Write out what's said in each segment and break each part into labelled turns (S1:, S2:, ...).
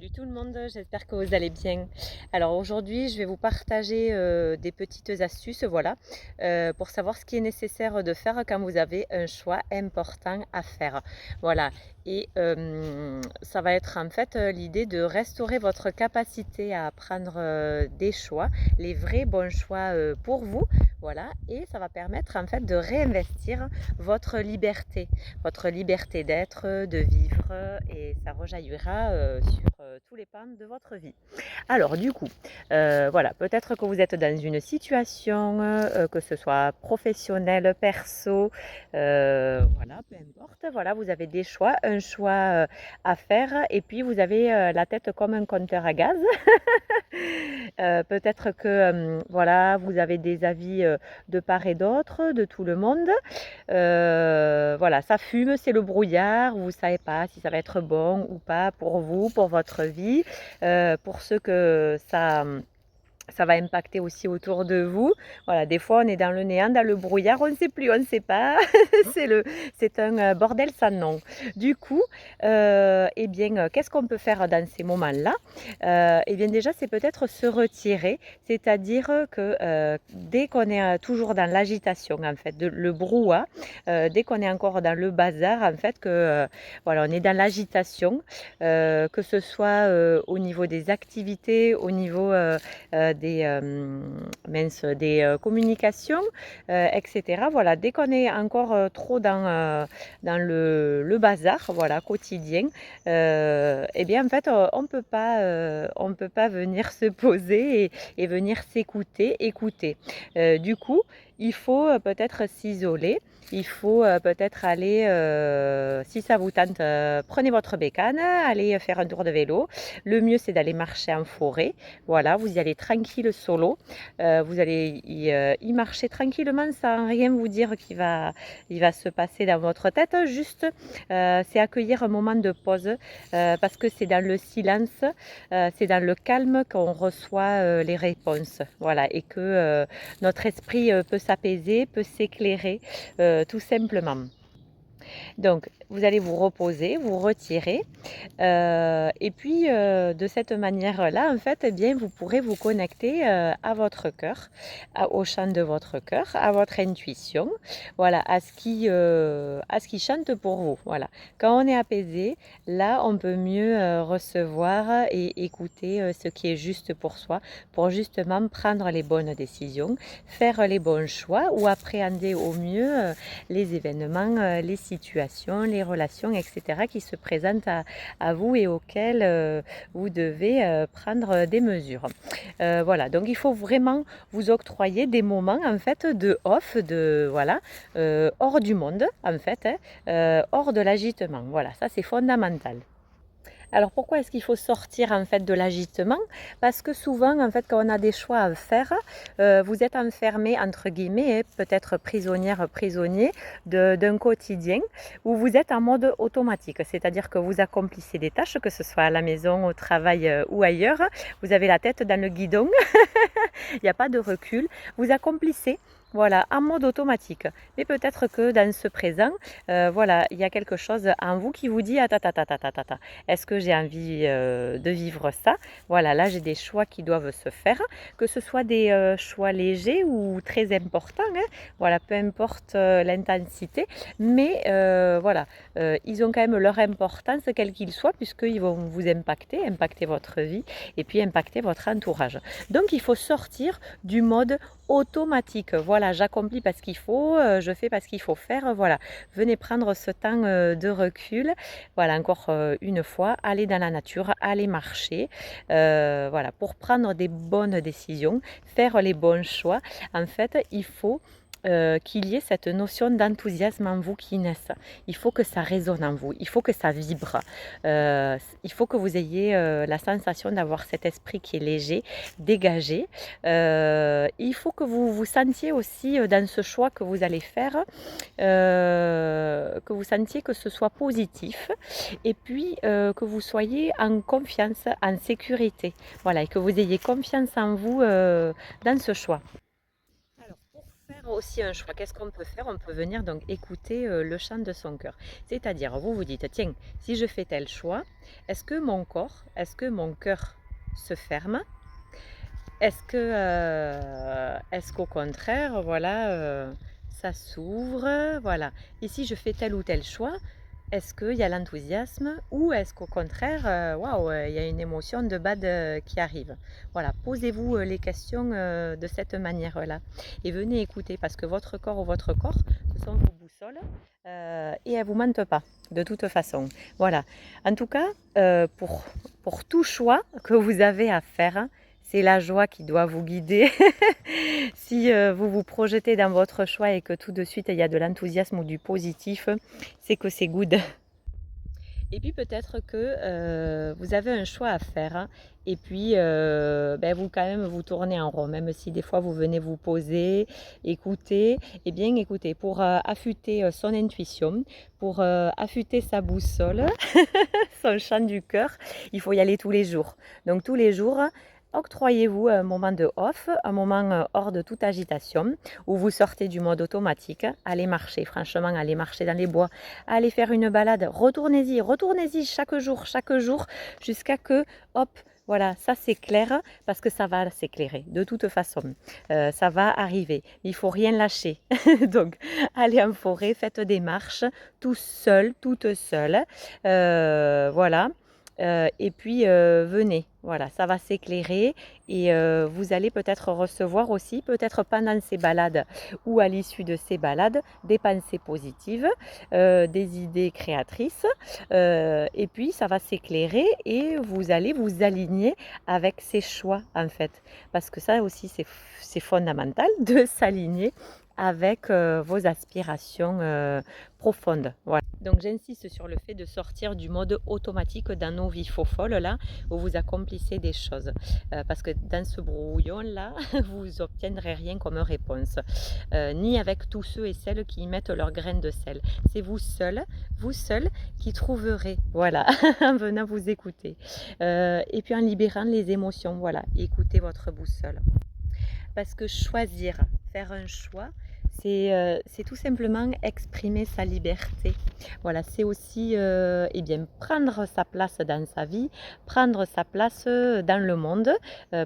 S1: Salut tout le monde, j'espère que vous allez bien. Alors aujourd'hui, je vais vous partager des petites astuces, voilà, pour savoir ce qui est nécessaire de faire quand vous avez un choix important à faire. Voilà, et ça va être en fait l'idée de restaurer votre capacité à prendre des choix, les vrais bons choix pour vous. Voilà, et ça va permettre en fait de réinvestir votre liberté d'être, de vivre, et ça rejaillira sur tous les pans de votre vie. Alors du coup, voilà, peut-être que vous êtes dans une situation, que ce soit professionnelle, perso, voilà, peu importe. Voilà, vous avez des choix, un choix à faire, et puis vous avez la tête comme un compteur à gaz. Peut-être que voilà, vous avez des avis de part et d'autre, de tout le monde. Voilà, ça fume, c'est le brouillard. Vous ne savez pas si ça va être bon ou pas pour vous, pour votre vie, pour ceux que ça va impacter aussi autour de vous. Voilà, des fois on est dans le néant, dans le brouillard, on ne sait plus, on ne sait pas. C'est un bordel sans nom. Du coup, eh bien, qu'est-ce qu'on peut faire dans ces moments-là? Eh bien, déjà, c'est peut-être se retirer, c'est-à-dire que dès qu'on est toujours dans l'agitation, en fait, le brouhaha, dès qu'on est encore dans le bazar, en fait, que voilà, on est dans l'agitation, que ce soit au niveau des activités, au niveau des communications, etc. Voilà, dès qu'on est encore trop dans le bazar, voilà, quotidien, eh bien en fait on peut pas venir se poser et venir s'écouter, écouter. Du coup, il faut peut-être s'isoler. Il faut peut-être aller, si ça vous tente, prenez votre bécane, allez faire un tour de vélo. Le mieux, c'est d'aller marcher en forêt. Voilà, vous y allez tranquille solo. Vous allez y marcher tranquillement sans rien vous dire il va se passer dans votre tête. Juste, c'est accueillir un moment de pause parce que c'est dans le silence, c'est dans le calme qu'on reçoit les réponses. Voilà, et que notre esprit peut s'apaiser, peut s'éclairer, tout simplement. Donc, vous allez vous reposer, vous retirer. Et puis, de cette manière-là, en fait, eh bien, vous pourrez vous connecter à votre cœur, au chant de votre cœur, à votre intuition, voilà, à ce qui chante pour vous. Voilà. Quand on est apaisé, là, on peut mieux recevoir et écouter ce qui est juste pour soi, pour justement prendre les bonnes décisions, faire les bons choix ou appréhender au mieux les événements, les situations, les relations, etc., qui se présentent à vous et auxquelles vous devez prendre des mesures. Voilà, donc il faut vraiment vous octroyer des moments en fait de off, de voilà, hors du monde en fait, hein, hors de l'agitement. Voilà, ça c'est fondamental. Alors pourquoi est-ce qu'il faut sortir en fait de l'agitement? Parce que souvent en fait quand on a des choix à faire, vous êtes enfermé entre guillemets, peut-être prisonnière, prisonnier d'un quotidien où vous êtes en mode automatique. C'est-à-dire que vous accomplissez des tâches, que ce soit à la maison, au travail ou ailleurs. Vous avez la tête dans le guidon, il n'y a pas de recul. Vous accomplissez. Voilà, en mode automatique. Mais peut-être que dans ce présent, voilà, il y a quelque chose en vous qui vous dit ah, ta, ta, ta, ta, ta, ta, ta. Est-ce que j'ai envie de vivre ça? Voilà, là j'ai des choix qui doivent se faire, que ce soit des choix légers ou très importants, hein. Voilà, peu importe l'intensité, mais voilà, ils ont quand même leur importance, quel qu'ils soient, puisqu'ils vont vous impacter, impacter votre vie et puis impacter votre entourage. Donc il faut sortir du mode automatique. Voilà, j'accomplis parce qu'il faut, je fais parce qu'il faut faire. Voilà, venez prendre ce temps de recul. Voilà, encore une fois, aller dans la nature, aller marcher. Voilà, pour prendre des bonnes décisions, faire les bons choix. En fait, il faut qu'il y ait cette notion d'enthousiasme en vous qui naisse. Il faut que ça résonne en vous, il faut que ça vibre. Il faut que vous ayez la sensation d'avoir cet esprit qui est léger, dégagé. Il faut que vous vous sentiez aussi dans ce choix que vous allez faire, que vous sentiez que ce soit positif et puis que vous soyez en confiance, en sécurité. Voilà, et que vous ayez confiance en vous dans ce choix. Alors, pour faire faire aussi un choix. Qu'est-ce qu'on peut faire? On peut venir donc écouter le chant de son cœur. C'est-à-dire, vous vous dites, tiens, si je fais tel choix, est-ce que mon cœur se ferme? Est-ce qu'au contraire, voilà, ça s'ouvre, voilà. Et si je fais tel ou tel choix, est-ce qu'il y a l'enthousiasme ou est-ce qu'au contraire, waouh, il y a une émotion de bad qui arrive? Voilà, posez-vous les questions de cette manière-là et venez écouter parce que votre corps ou votre corps, ce sont vos boussoles et elles ne vous mentent pas de toute façon. Voilà. En tout cas, pour tout choix que vous avez à faire, c'est la joie qui doit vous guider. Si vous vous projetez dans votre choix et que tout de suite il y a de l'enthousiasme ou du positif, c'est que c'est good. Et puis peut-être que vous avez un choix à faire hein, et puis vous quand même vous tournez en rond, même si des fois vous venez vous poser, écouter, et bien écoutez, pour affûter son intuition, pour affûter sa boussole, son chant du cœur, il faut y aller tous les jours. Donc tous les jours, octroyez-vous un moment de off, un moment hors de toute agitation, où vous sortez du mode automatique, allez marcher, franchement, allez marcher dans les bois, allez faire une balade, retournez-y chaque jour, jusqu'à que, hop, voilà, ça s'éclaire, parce que ça va s'éclairer, de toute façon, ça va arriver, il ne faut rien lâcher, donc allez en forêt, faites des marches, tout seul, toute seule, voilà. Et puis venez, voilà, ça va s'éclairer et vous allez peut-être recevoir aussi, peut-être pendant ces balades ou à l'issue de ces balades, des pensées positives, des idées créatrices et puis ça va s'éclairer et vous allez vous aligner avec ces choix en fait. Parce que ça aussi c'est fondamental de s'aligner avec vos aspirations profondes. Voilà. Donc j'insiste sur le fait de sortir du mode automatique dans nos vies faux folles là, où vous accomplissez des choses. Parce que dans ce brouillon là, vous n'obtiendrez rien comme réponse. Ni avec tous ceux et celles qui y mettent leur grain de sel. C'est vous seul qui trouverez, voilà, en venant vous écouter. Et puis en libérant les émotions, voilà, écoutez votre boussole. Parce que choisir, faire un choix, c'est tout simplement exprimer sa liberté. Voilà, c'est aussi prendre sa place dans sa vie, prendre sa place dans le monde,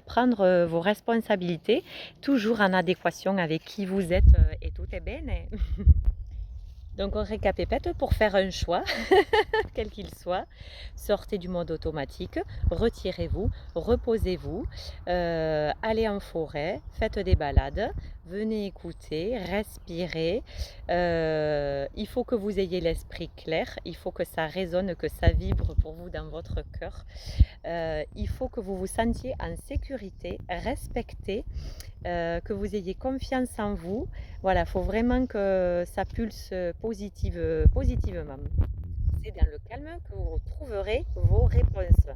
S1: prendre vos responsabilités, toujours en adéquation avec qui vous êtes et tout est bien. Donc on récapépète pour faire un choix, quel qu'il soit. Sortez du mode automatique, retirez-vous, reposez-vous, allez en forêt, faites des balades, venez écouter, respirez. Il faut que vous ayez l'esprit clair, il faut que ça résonne, que ça vibre pour vous dans votre cœur. Il faut que vous vous sentiez en sécurité, respecté, que vous ayez confiance en vous. Voilà, il faut vraiment que ça pulse positivement. C'est dans le calme que vous retrouverez vos réponses.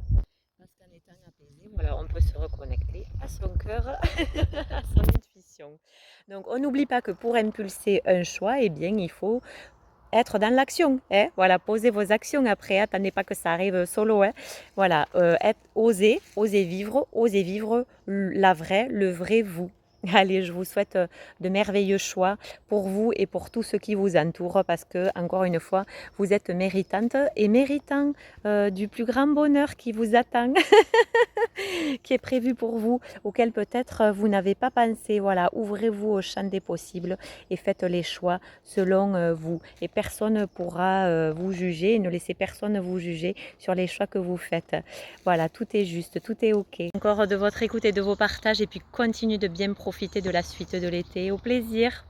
S1: Parce qu'en étant apaisé, voilà, on peut se reconnecter à son cœur, à son intuition. Donc on n'oublie pas que pour impulser un choix, eh bien, il faut être dans l'action, hein? Voilà, posez vos actions après, attendez pas que ça arrive solo, hein? Voilà, osez vivre le vrai vous. Allez, je vous souhaite de merveilleux choix pour vous et pour tous ceux qui vous entourent parce que, encore une fois, vous êtes méritante et méritant du plus grand bonheur qui vous attend, qui est prévu pour vous, auquel peut-être vous n'avez pas pensé. Voilà, ouvrez-vous au champ des possibles et faites les choix selon vous. Et personne ne pourra vous juger, ne laissez personne vous juger sur les choix que vous faites. Voilà, tout est juste, tout est OK. Encore de votre écoute et de vos partages et puis continuez de bien profiter de la suite de l'été. Au plaisir!